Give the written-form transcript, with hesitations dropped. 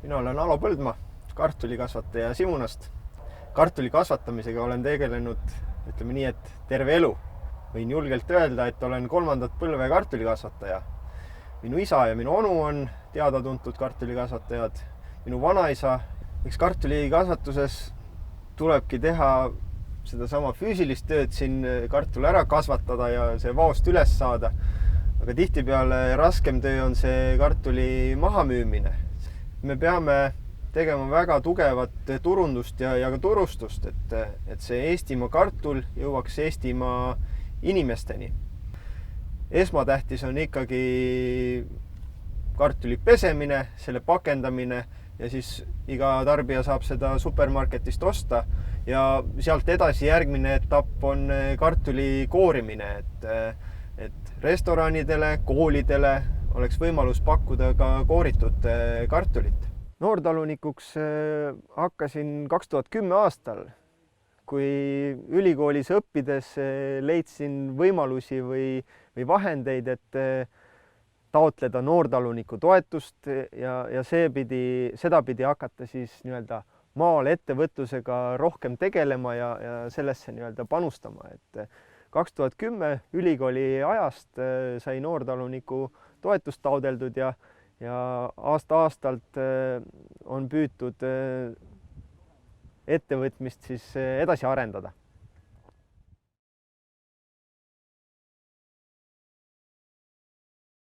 Mina olen Alo Põldmaa, kartulikasvataja Simunast. Kartuli kasvatamisega olen tegelenud, ütleme nii, et terve elu. Võin julgelt öelda, et olen 3. põlve kartulikasvataja. Minu isa ja minu onu on teada-tuntud kartulikasvatajad. Minu vanaisa, eks kartulikasvatuses tulebki teha sedasama füüsilist tööd siin kartul ära kasvatada ja see vaost üles saada. Aga tihtipeale raskem töö on see kartuli mahamüümine. Me peame tegema väga tugevat turundust ja ka turustust, et see Eestimaa kartul jõuaks Eestimaa inimesteni. Esmatähtis on ikkagi kartuli pesemine, selle pakendamine ja siis iga tarbija saab seda supermarketist osta ja sealt edasi järgmine etapp on kartuli koorimine, et restoranidele, koolidele oleks võimalus pakkuda ka kooritud kartulit. Noortalunikuks hakkasin 2010 aastal, kui ülikoolis õppides leidsin võimalusi või vahendeid, et taotleda noortaluniku toetust ja sedapidi hakata siis nii-öelda maal ettevõtlusega rohkem tegelema ja sellesse nii-öelda panustama. Et 2010 ülikooli ajast sai noortaluniku toetust taodeldud ja aasta-aastalt on püütud ettevõtmist siis edasi arendada.